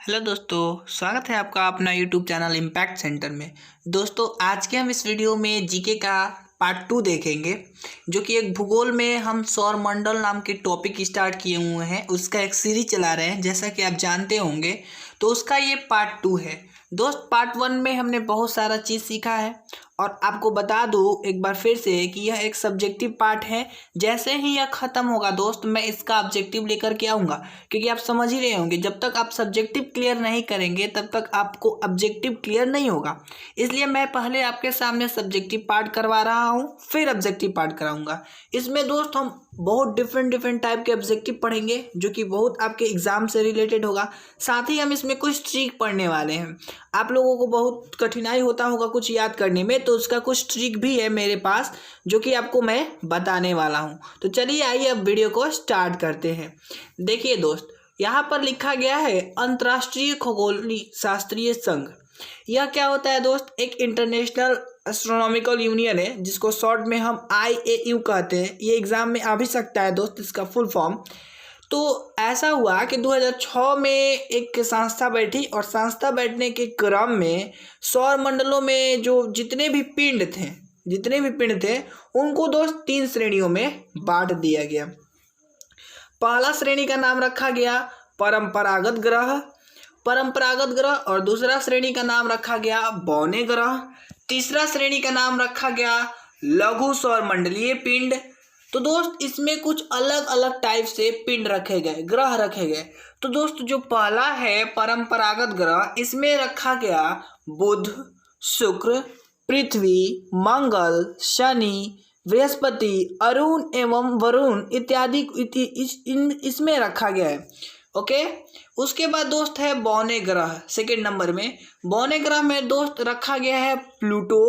Hello दोस्तों, स्वागत है आपका अपना यूट्यूब चैनल इम्पैक्ट सेंटर में। दोस्तों, आज के हम इस वीडियो में जीके का पार्ट 2 देखेंगे, जो कि एक भूगोल में हम सौरमंडल नाम के टॉपिक स्टार्ट किए हुए हैं। उसका एक सीरीज चला रहे हैं, जैसा कि आप जानते होंगे। तो उसका ये पार्ट 2 है। दोस्त, पार्ट 1 में हमने बहुत सारा चीज़ सीखा है और आपको बता दूँ एक बार फिर से कि यह एक सब्जेक्टिव पार्ट है। जैसे ही यह ख़त्म होगा दोस्त, मैं इसका ऑब्जेक्टिव लेकर के आऊँगा, क्योंकि आप समझ ही रहे होंगे जब तक आप सब्जेक्टिव क्लियर नहीं करेंगे तब तक आपको ऑब्जेक्टिव क्लियर नहीं होगा। इसलिए मैं पहले आपके सामने सब्जेक्टिव पार्ट करवा रहा हूँ, फिर ऑब्जेक्टिव पार्ट कराऊँगा। इसमें दोस्त हम बहुत डिफरेंट टाइप के ऑब्जेक्टिव पढ़ेंगे, जो कि बहुत आपके एग्जाम से रिलेटेड होगा। साथ ही हम इसमें कुछ ट्रिक पढ़ने वाले हैं। आप लोगों को बहुत कठिनाई होता होगा कुछ याद करने में, तो उसका कुछ ट्रिक भी है मेरे पास, जो कि आपको मैं बताने वाला हूं। तो चलिए आइए अब वीडियो को स्टार्ट करते हैं। देखिए दोस्त, यहाँ पर लिखा गया है अंतर्राष्ट्रीय खगोलीय शास्त्रीय संघ। यह क्या होता है दोस्त? एक इंटरनेशनल एस्ट्रोनॉमिकल यूनियन है, जिसको शॉर्ट में हम IAU कहते हैं। ये एग्जाम में आ भी सकता है दोस्त, इसका फुल फॉर्म। तो ऐसा हुआ कि 2006 में एक संस्था बैठी और संस्था बैठने के क्रम में सौर मंडलों में जो जितने भी पिंड थे उनको दोस्त 3 श्रेणियों में बांट दिया गया। पहला श्रेणी का नाम रखा गया परंपरागत ग्रह और दूसरा श्रेणी का नाम रखा गया बौने ग्रह। तीसरा श्रेणी का नाम रखा गया लघु सौरमंडलीय पिंड। तो दोस्त, इसमें कुछ अलग अलग टाइप से पिंड रखे गए, ग्रह रखे गए। तो दोस्त, जो पहला है परंपरागत ग्रह, इसमें रखा गया बुध, शुक्र, पृथ्वी, मंगल, शनि, बृहस्पति, अरुण एवं वरुण इत्यादि इसमें रखा गया है। ओके। उसके बाद दोस्त है बौने ग्रह। सेकेंड नंबर में बौने ग्रह में दोस्त रखा गया है प्लूटो,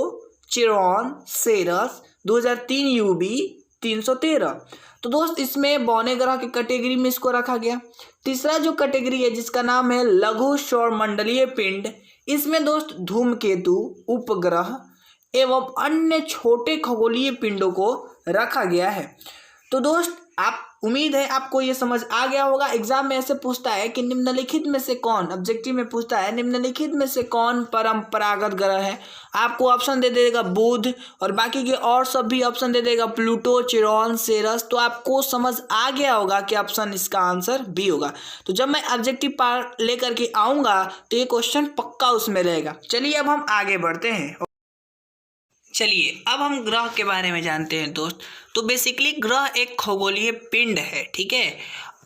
चिरॉन, सेरस, 2003 UB 313। तो दोस्त, इसमें बौने ग्रह की कैटेगरी में इसको रखा गया। तीसरा जो कैटेगरी है, जिसका नाम है लघु सौरमंडलीय पिंड, इसमें दोस्त धूमकेतु, उपग्रह एवं अन्य छोटे खगोलीय पिंडों को रखा गया है। तो दोस्त, आप उम्मीद है आपको ये समझ आ गया होगा। एग्जाम में ऐसे पूछता है कि निम्नलिखित में से कौन, ऑब्जेक्टिव में पूछता है निम्नलिखित में से कौन परंपरागत ग्रह है। आपको ऑप्शन दे देगा बुध और बाकी के और सब भी ऑप्शन दे देगा प्लूटो, चिरॉन, सेरस। तो आपको समझ आ गया होगा कि ऑप्शन इसका आंसर बी होगा। तो जब मैं ऑब्जेक्टिव पार्ट लेकर के आऊँगा तो ये क्वेश्चन पक्का उसमें रहेगा। चलिए अब हम आगे बढ़ते हैं। चलिए अब हम ग्रह के बारे में जानते हैं दोस्त। तो बेसिकली ग्रह एक खगोलीय पिंड है, ठीक है।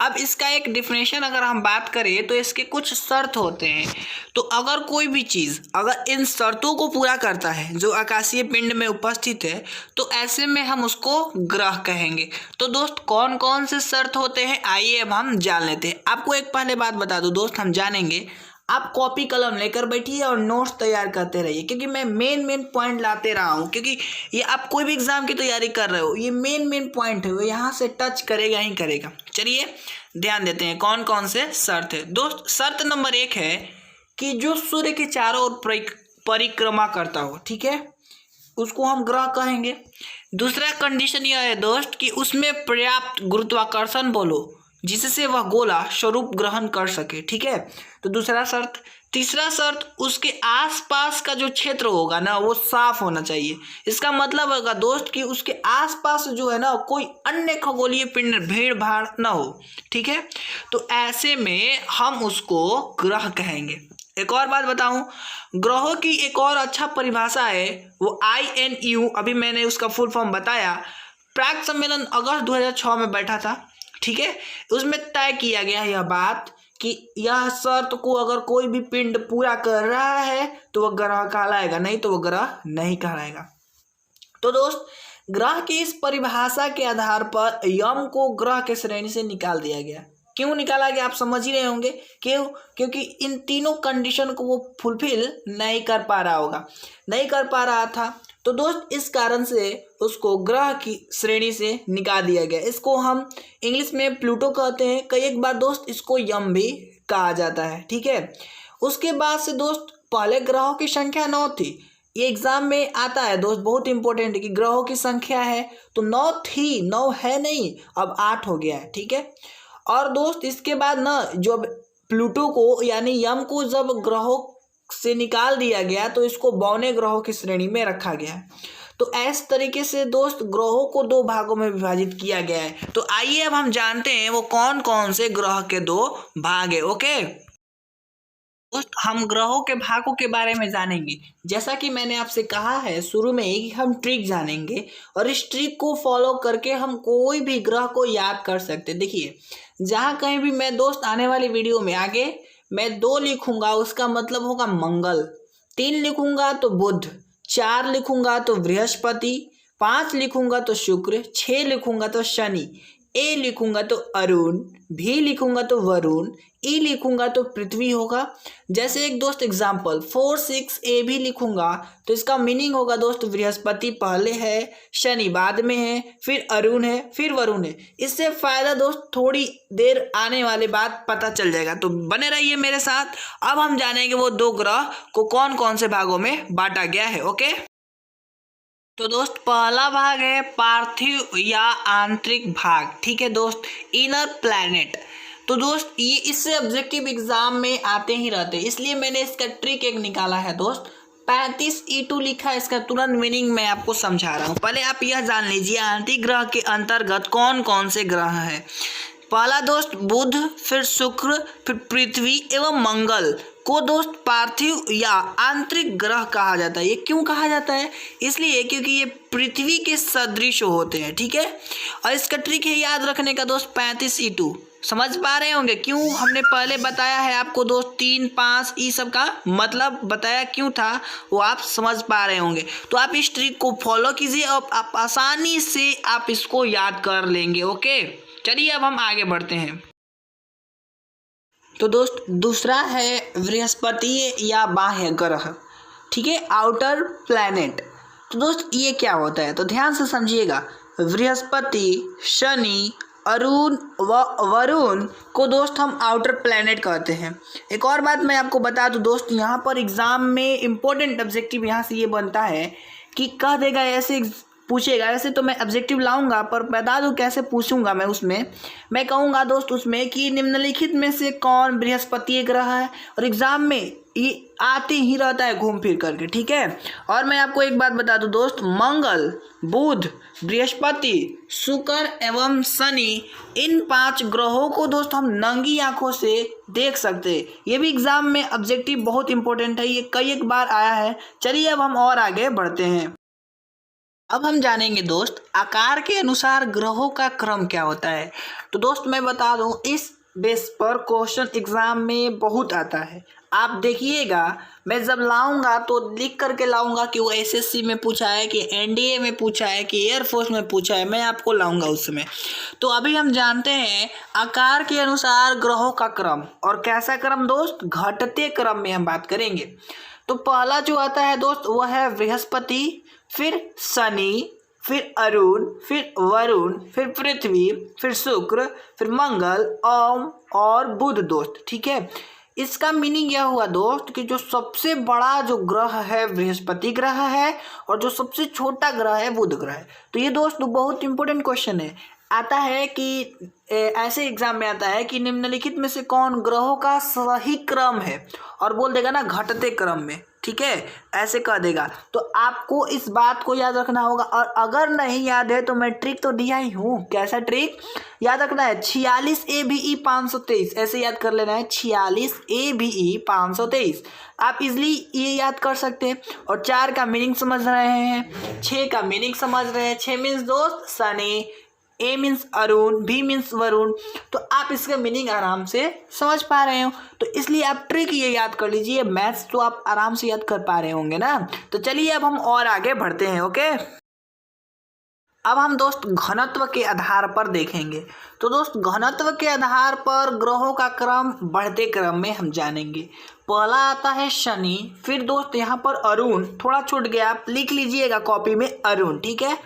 अब इसका एक डिफिनेशन अगर हम बात करें तो इसके कुछ शर्त होते हैं। तो अगर कोई भी चीज़ अगर इन शर्तों को पूरा करता है जो आकाशीय पिंड में उपस्थित है, तो ऐसे में हम उसको ग्रह कहेंगे। तो दोस्त, कौन कौन से शर्त होते हैं, आइए अब हम जान लेते हैं। आपको एक पहले बात बता दूं दोस्त, हम जानेंगे। आप कॉपी कलम लेकर बैठिए और नोट्स तैयार करते रहिए, क्योंकि मैं मेन पॉइंट लाते रहा हूँ। क्योंकि ये आप कोई भी एग्जाम की तैयारी कर रहे हो, ये मेन पॉइंट है, वो यहाँ से टच करेगा ही करेगा। चलिए ध्यान देते हैं कौन कौन से शर्त है दोस्त। शर्त नंबर 1 है कि जो सूर्य के चारों ओर परिक्रमा करता हो, ठीक है, उसको हम ग्रह कहेंगे। दूसरा कंडीशन यह है दोस्त कि उसमें पर्याप्त गुरुत्वाकर्षण बोलो, जिससे वह गोला स्वरूप ग्रहण कर सके, ठीक है। तो दूसरा शर्त। तीसरा शर्त, उसके आसपास का जो क्षेत्र होगा ना, वो साफ होना चाहिए। इसका मतलब होगा दोस्त कि उसके आसपास जो है ना, कोई अन्य खगोलीय पिंड, भीड़ भाड़ ना हो, ठीक है। तो ऐसे में हम उसको ग्रह कहेंगे। एक और बात बताऊं, ग्रहों की एक और अच्छा परिभाषा है, वो INU, अभी मैंने उसका फुल फॉर्म बताया। प्राग सम्मेलन अगस्त 2006 में बैठा था, ठीक है। उसमें तय किया गया यह बात कि यह शर्त को अगर कोई भी पिंड पूरा कर रहा है तो वह ग्रह कहलाएगा, नहीं तो वह ग्रह नहीं कहलाएगा। तो दोस्त, ग्रह की इस परिभाषा के आधार पर यम को ग्रह के श्रेणी से निकाल दिया गया। क्यों निकाला गया आप समझ ही रहे होंगे। क्यों? क्योंकि इन तीनों कंडीशन को वो फुलफिल नहीं कर पा रहा था। तो दोस्त, इस कारण से उसको ग्रह की श्रेणी से निकाल दिया गया। इसको हम इंग्लिश में प्लूटो कहते हैं, कई एक बार दोस्त इसको यम भी कहा जाता है, ठीक है। उसके बाद से दोस्त, पहले ग्रहों की संख्या 9 थी। ये एग्जाम में आता है दोस्त, बहुत इंपॉर्टेंट है कि ग्रहों की संख्या है तो 9 थी, 9 है नहीं, अब 8 हो गया है, ठीक है। और दोस्त, इसके बाद ना जो प्लूटो को यानी यम को जब ग्रहों से निकाल दिया गया तो इसको बौने ग्रहों की श्रेणी में रखा गया है। तो इस तरीके से दोस्त ग्रहों को दो भागों में विभाजित किया गया है। तो आइए अब हम जानते हैं वो कौन कौन से ग्रह के दो भाग है। ओके दोस्त, हम ग्रहों के भागों के बारे में जानेंगे। जैसा कि मैंने आपसे कहा है शुरू में ही कि हम ट्रिक जानेंगे और इस ट्रिक को फॉलो करके हम कोई भी ग्रह को याद कर सकते। देखिए, जहाँ कहीं भी मैं दोस्त आने वाली वीडियो में आगे मैं 2 लिखूंगा उसका मतलब होगा मंगल, 3 लिखूंगा तो बुध, 4 लिखूंगा तो बृहस्पति, 5 लिखूंगा तो शुक्र, 6 लिखूंगा तो शनि, ए लिखूंगा तो अरुण, भी लिखूंगा तो वरुण, ई लिखूंगा तो पृथ्वी होगा। जैसे एक दोस्त एग्जाम्पल 4 6 ए भी लिखूंगा तो इसका मीनिंग होगा दोस्त बृहस्पति पहले है, शनि बाद में है, फिर अरुण है, फिर वरुण है। इससे फायदा दोस्त थोड़ी देर आने वाले बाद पता चल जाएगा, तो बने रहिए मेरे साथ। अब हम जानेंगे वो 2 ग्रह को कौन कौन से भागों में बांटा गया है। ओके तो दोस्त, पहला भाग है पार्थिव या आंतरिक भाग। ठीक है दोस्त, इनर प्लैनेट। तो दोस्त ये इससे ऑब्जेक्टिव एग्जाम में आते ही रहते हैं, इसलिए मैंने इसका ट्रिक एक निकाला है दोस्त। 35E2 लिखा है, इसका तुरंत मीनिंग मैं आपको समझा रहा हूँ। पहले आप यह जान लीजिए आंतरिक ग्रह के अंतर्गत कौन कौन से ग्रह हैं। पहला दोस्त बुध, फिर शुक्र, फिर पृथ्वी एवं मंगल को दोस्त पार्थिव या आंतरिक ग्रह कहा जाता है। ये क्यों कहा जाता है? इसलिए क्योंकि ये पृथ्वी के सदृश होते हैं। ठीक है, और इसका ट्रिक है याद रखने का दोस्त 35E2। समझ पा रहे होंगे क्यों हमने पहले बताया है आपको दोस्त 3 5 ई सब का मतलब बताया क्यों था, वो आप समझ पा रहे होंगे। तो आप इस ट्रिक को फॉलो कीजिए और आप आसानी से आप इसको याद कर लेंगे। ओके चलिए अब हम आगे बढ़ते हैं। तो दोस्त दूसरा है बृहस्पति या बाह्य ग्रह। ठीक है, आउटर प्लैनेट। तो दोस्त ये क्या होता है तो ध्यान से समझिएगा। बृहस्पति, शनि, अरुण व वरुण को दोस्त हम आउटर प्लैनेट कहते हैं। एक और बात मैं आपको बता दूं दोस्त, यहाँ पर एग्जाम में इम्पोर्टेंट ऑब्जेक्टिव यहाँ से ये बनता है कि कह देगा ऐसे पूछेगा। ऐसे तो मैं ऑब्जेक्टिव लाऊंगा पर बता दूं कैसे पूछूंगा। मैं कहूँगा दोस्त उसमें कि निम्नलिखित में से कौन बृहस्पति ग्रह है, और एग्जाम में ये आते ही रहता है घूम फिर करके। ठीक है, और मैं आपको एक बात बता दूं दोस्त, मंगल, बुध, बृहस्पति, शुक्र एवं शनि, इन 5 ग्रहों को दोस्त हम नंगी आंखों से देख सकते हैं। ये भी एग्जाम में ऑब्जेक्टिव बहुत इंपॉर्टेंट है, ये कई एक बार आया है। चलिए अब हम और आगे बढ़ते हैं। अब हम जानेंगे दोस्त आकार के अनुसार ग्रहों का क्रम क्या होता है। तो दोस्त मैं बता दूं इस बेस पर क्वेश्चन एग्जाम में बहुत आता है। आप देखिएगा मैं जब लाऊंगा तो लिख करके लाऊंगा कि वो एसएससी में पूछा है कि एनडीए में पूछा है कि एयरफोर्स में पूछा है, मैं आपको लाऊंगा उसमें। तो अभी हम जानते हैं आकार के अनुसार ग्रहों का क्रम, और कैसा क्रम दोस्त, घटते क्रम में हम बात करेंगे। तो पहला जो आता है दोस्त वह है बृहस्पति, फिर शनि, फिर अरुण, फिर वरुण, फिर पृथ्वी, फिर शुक्र, फिर मंगल और बुध दोस्त। ठीक है, इसका मीनिंग यह हुआ दोस्त कि जो सबसे बड़ा जो ग्रह है बृहस्पति ग्रह है और जो सबसे छोटा ग्रह है बुध ग्रह है। तो ये दोस्त बहुत इंपॉर्टेंट क्वेश्चन है। आता है कि ऐसे एग्जाम में आता है कि निम्नलिखित में से कौन ग्रहों का सही क्रम है, और बोल देगा ना घटते क्रम में। ठीक है, ऐसे कह देगा। तो आपको इस बात को याद रखना होगा, और अगर नहीं याद है तो मैं ट्रिक तो दिया ही हूँ। कैसा ट्रिक याद रखना है? 46 ABE 523 ऐसे याद कर लेना है, 46 ABE 523। आप इजली ये याद कर सकते हैं। और 4 का मीनिंग समझ रहे हैं, 6 का मीनिंग समझ रहे हैं। 6 मीन्स दोस्त Shani, A means Arun, B means Varun. तो आप इसका मीनिंग आराम से समझ पा रहे हो, तो इसलिए आप ट्रिक ये याद कर लीजिए। मैथ्स तो आप आराम से याद कर पा रहे होंगे ना। तो चलिए अब हम और आगे बढ़ते हैं। ओके, अब हम दोस्त घनत्व के आधार पर देखेंगे। तो दोस्त घनत्व के आधार पर ग्रहों का क्रम बढ़ते क्रम में हम जानेंगे। पहला आता है शनि, फिर दोस्त यहाँ पर अरुण, थोड़ा छूट गया आप लिख लीजिएगा कॉपी में अरुण। ठीक है,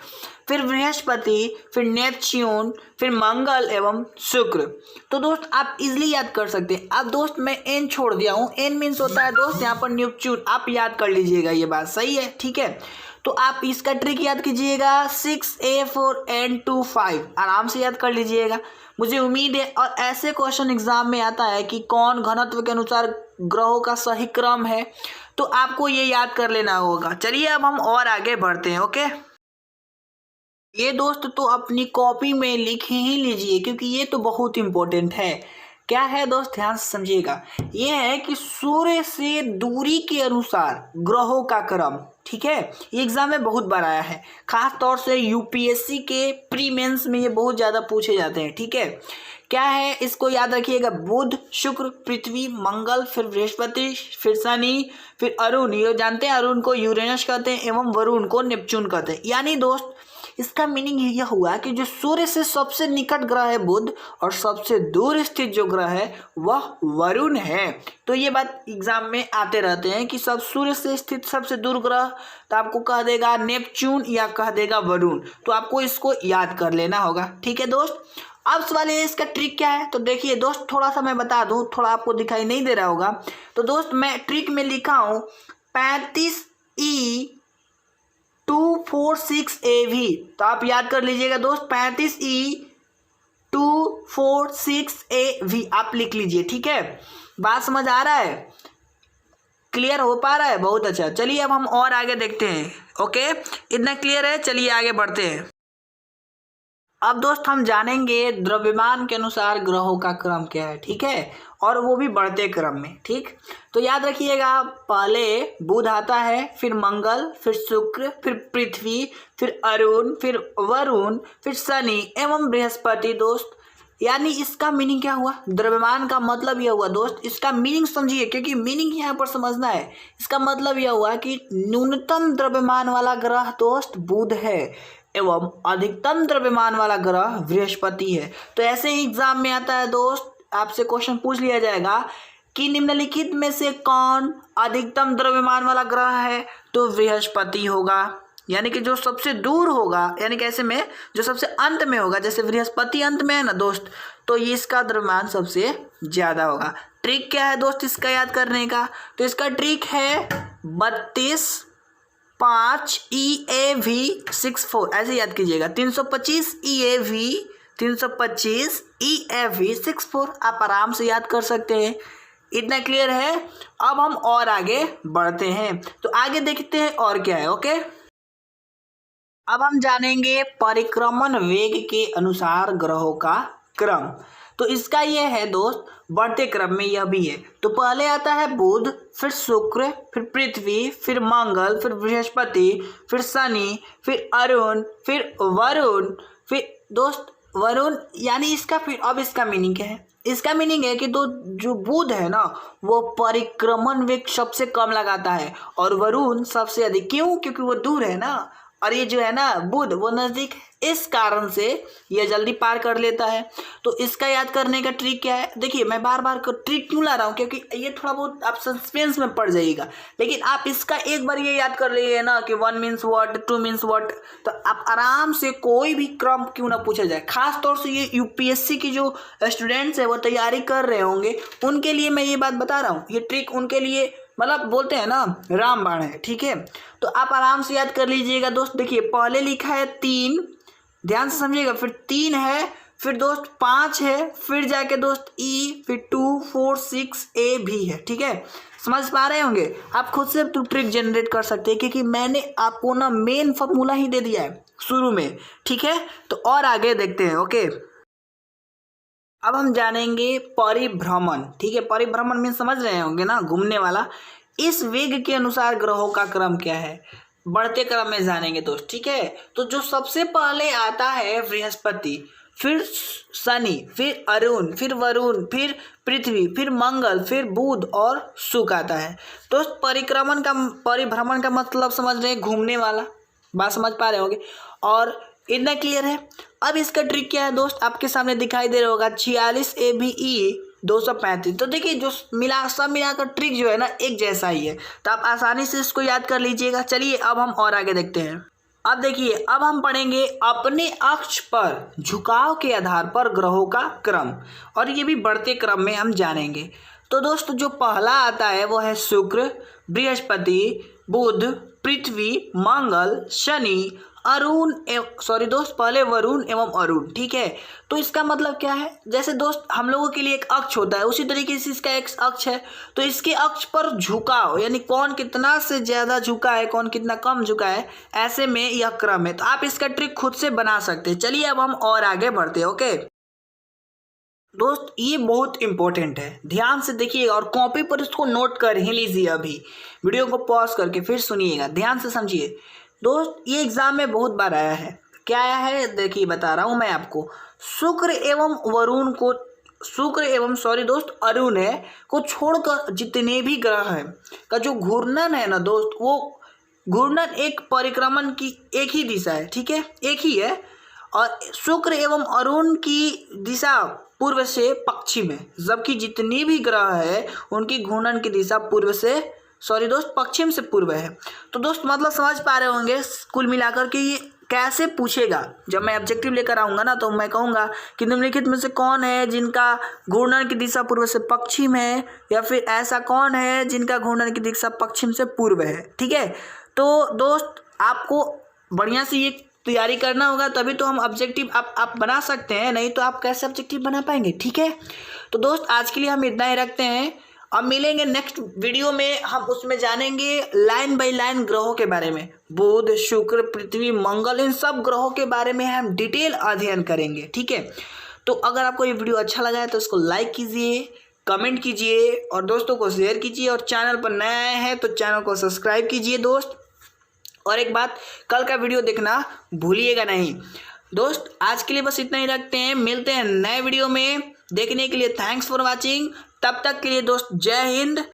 फिर बृहस्पति, फिर नेपच्यून, फिर मंगल एवं शुक्र। तो दोस्त आप इजीली याद कर सकते हैं। अब दोस्त मैं एन छोड़ दिया हूँ, एन मीन्स होता है दोस्त यहाँ पर नेपच्यून। आप याद कर लीजिएगा, ये बात सही है। ठीक है, तो आप इसका ट्रिक याद कीजिएगा 6A4N25 आराम से याद कर लीजिएगा। मुझे उम्मीद है। और ऐसे क्वेश्चन एग्जाम में आता है कि कौन घनत्व के अनुसार ग्रहों का सही क्रम है, तो आपको ये याद कर लेना होगा। चलिए अब हम और आगे बढ़ते हैं। ओके, ये दोस्त तो अपनी कॉपी में लिख ही लीजिए, क्योंकि ये तो बहुत इंपॉर्टेंट है। क्या है दोस्त, ध्यान से समझिएगा। ये है कि सूर्य से दूरी के अनुसार ग्रहों का क्रम। ठीक है, ये एग्जाम में बहुत बार आया है, खास तौर से यूपीएससी के प्री मेंस में ये बहुत ज़्यादा पूछे जाते हैं। ठीक है, क्या है, इसको याद रखिएगा। बुध, शुक्र, पृथ्वी, मंगल, फिर बृहस्पति, फिर शनि, फिर अरुण। ये जानते हैं, अरुण को यूरेनस कहते हैं एवं वरुण को नेपच्यून कहते हैं। यानी दोस्त इसका मीनिंग यह हुआ कि जो सूर्य से सबसे निकट ग्रह है बुध, और सबसे दूर स्थित जो ग्रह है वह वरुण है। तो ये बात एग्जाम में आते रहते हैं कि सब सूर्य से स्थित सबसे दूर ग्रह, तो आपको कह देगा नेपच्यून या कह देगा वरुण। तो आपको इसको याद कर लेना होगा। ठीक है दोस्त, अब सवाल है इसका ट्रिक क्या है। तो देखिए दोस्त, थोड़ा सा मैं बता दूं, थोड़ा आपको दिखाई नहीं दे रहा होगा। तो दोस्त मैं ट्रिक में लिखा हूं 35E246AV। तो आप याद कर लीजिएगा दोस्त, 35E246AV आप लिख लीजिए। ठीक है, बात समझ आ रहा है, क्लियर हो पा रहा है? बहुत अच्छा। चलिए अब हम और आगे देखते हैं। ओके, इतना क्लियर है, चलिए आगे बढ़ते हैं। अब दोस्त हम जानेंगे द्रव्यमान के अनुसार ग्रहों का क्रम क्या है। ठीक है, और वो भी बढ़ते क्रम में। ठीक, तो याद रखिएगा, पहले बुध आता है, फिर मंगल, फिर शुक्र, फिर पृथ्वी, फिर अरुण, फिर वरुण, फिर शनि एवं बृहस्पति। दोस्त यानी इसका मीनिंग क्या हुआ, द्रव्यमान का मतलब यह हुआ दोस्त, इसका मीनिंग समझिए, क्योंकि मीनिंग यहाँ पर समझना है। इसका मतलब यह हुआ कि न्यूनतम द्रव्यमान वाला ग्रह दोस्त बुध है एवं अधिकतम द्रव्यमान वाला ग्रह बृहस्पति है। तो ऐसे ही एग्जाम में आता है दोस्त, आपसे क्वेश्चन पूछ लिया जाएगा कि निम्नलिखित में से कौन अधिकतम द्रव्यमान वाला ग्रह है, तो बृहस्पति होगा। यानी कि जो सबसे दूर होगा, यानी कि ऐसे में जो सबसे अंत में होगा, जैसे बृहस्पति अंत में है ना दोस्त, तो ये इसका द्रव्यमान सबसे ज्यादा होगा। ट्रिक क्या है दोस्त इसका याद करने का, तो इसका ट्रिक है 32.5 EAV64। ऐसे याद कीजिएगा, 325 EAV64 आप आराम से याद कर सकते हैं। इतना क्लियर है। अब हम और आगे बढ़ते हैं, तो आगे देखते हैं और क्या है। ओके, अब हम जानेंगे परिक्रमण वेग के अनुसार ग्रहों का क्रम। तो इसका यह है दोस्त, बढ़ते क्रम में यह भी है। तो पहले आता है बुध, फिर शुक्र, फिर पृथ्वी, फिर मंगल, फिर बृहस्पति, फिर शनि, फिर अरुण, फिर वरुण, फिर दोस्त वरुण। यानी इसका फिर अब इसका मीनिंग क्या है, इसका मीनिंग है कि दो जो बुध है ना वो परिक्रमण वेग सबसे कम लगाता है और वरुण सबसे अधिक। क्यों? क्योंकि वो दूर है ना, और ये जो है ना बुध वो नजदीक है, इस कारण से ये जल्दी पार कर लेता है। तो इसका याद करने का ट्रिक क्या है, देखिए मैं बार बार ट्रिक क्यों ला रहा हूँ, क्योंकि ये थोड़ा बहुत आप सस्पेंस में पड़ जाइएगा, लेकिन आप इसका एक बार ये याद कर लीजिए ना कि 1 मीन्स व्हाट, 2 मीन्स व्हाट, तो आप आराम से कोई भी क्रम क्यों ना पूछा जाए। खास तौर से ये यूपीएससी की जो स्टूडेंट्स है वो तैयारी कर रहे होंगे, उनके लिए मैं ये बात बता रहा हूँ। ये ट्रिक उनके लिए मतलब बोलते हैं ना रामबाण है। ठीक है, तो आप आराम से याद कर लीजिएगा दोस्त। देखिए पहले लिखा है 3, ध्यान से समझिएगा, फिर 3 है, फिर दोस्त 5 है, फिर जाके दोस्त E, फिर 2, 4, 6 A भी है। ठीक है, समझ पा रहे होंगे, आप खुद से तो ट्रिक जनरेट कर सकते हैं, क्योंकि मैंने आपको ना मेन फॉर्मूला ही दे दिया है शुरू में। ठीक है, तो और आगे देखते हैं। ओके, अब हम जानेंगे परिभ्रमण। ठीक है, परिभ्रमण में समझ रहे होंगे ना, घूमने वाला। इस वेग के अनुसार ग्रहों का क्रम क्या है, बढ़ते क्रम में जानेंगे दोस्त। ठीक है, तो जो सबसे पहले आता है बृहस्पति, फिर शनि, फिर अरुण, फिर वरुण, फिर पृथ्वी, फिर मंगल, फिर बुध और शुक्र आता है। दोस्त परिभ्रमण का मतलब समझ रहे हैं, घूमने वाला, बात समझ पा रहे होंगे, और इतना क्लियर है। अब इसका ट्रिक क्या है दोस्त, आपके सामने दिखाई दे रहा होगा 46 ABE 235। तो देखिए जो सब मिलाकर ट्रिक जो है ना एक जैसा ही है, तो आप आसानी से इसको याद कर लीजिएगा। चलिए अब हम और आगे देखते हैं। अब देखिए, अब हम पढ़ेंगे अपने अक्ष पर झुकाव के आधार पर ग्रहों का क्रम, और ये भी बढ़ते क्रम में हम जानेंगे। तो दोस्त जो पहला आता है वो है शुक्र, बृहस्पति, बुध, पृथ्वी, मंगल, शनि, पहले वरुण एवं अरुण, ठीक है। तो इसका मतलब क्या है, जैसे दोस्त हम लोगों के लिए एक अक्ष होता है, उसी तरीके से इसका एक अक्ष है। तो इसके अक्ष पर झुकाव यानी कौन कितना से ज़्यादा झुका है, कौन कितना कम झुका है, ऐसे में यह क्रम है। तो आप इसका ट्रिक खुद से बना सकते हैं। चलिए अब हम और आगे बढ़ते हैं। ओके दोस्त, ये बहुत इंपॉर्टेंट है, ध्यान से देखिएगा और कॉपी पर इसको नोट कर ही लीजिए। अभी वीडियो को पॉज करके फिर सुनिएगा, ध्यान से समझिए। दोस्त ये एग्जाम में बहुत बार आया है। क्या आया है, देखिए बता रहा हूँ मैं आपको। शुक्र एवं अरुण है को छोड़कर जितने भी ग्रह हैं का जो घूर्णन है ना दोस्त, वो घूर्णन एक परिक्रमण की एक ही दिशा है, ठीक है, एक ही है। और शुक्र एवं अरुण की दिशा पूर्व से पश्चिम है, जबकि जितनी भी ग्रह है उनकी घूर्णन की दिशा पश्चिम से पूर्व है। तो दोस्त मतलब समझ पा रहे होंगे कुल मिलाकर के ये कैसे पूछेगा। जब मैं ऑब्जेक्टिव लेकर आऊँगा ना तो मैं कहूँगा कि निम्नलिखित में से कौन है जिनका घूर्णन की दिशा पूर्व से पश्चिम है, या फिर ऐसा कौन है जिनका घूर्णन की दिशा पश्चिम से पूर्व है, ठीक है। तो दोस्त आपको बढ़िया से ये तैयारी करना होगा, तभी तो हम ऑब्जेक्टिव आप बना सकते हैं, नहीं तो आप कैसे ऑब्जेक्टिव बना पाएंगे, ठीक है। तो दोस्त आज के लिए हम इतना ही रखते हैं। अब मिलेंगे नेक्स्ट वीडियो में, हम उसमें जानेंगे लाइन बाय लाइन ग्रहों के बारे में। बुध, शुक्र, पृथ्वी, मंगल, इन सब ग्रहों के बारे में हम डिटेल अध्ययन करेंगे, ठीक है। तो अगर आपको ये वीडियो अच्छा लगा है तो इसको लाइक कीजिए, कमेंट कीजिए और दोस्तों को शेयर कीजिए, और चैनल पर नए आए हैं तो चैनल को सब्सक्राइब कीजिए दोस्त। और एक बात, कल का वीडियो देखना भूलिएगा नहीं दोस्त। आज के लिए बस इतना ही रखते हैं, मिलते हैं नए वीडियो में। देखने के लिए थैंक्स फॉर वॉचिंग। तब तक के लिए दोस्त जय हिंद।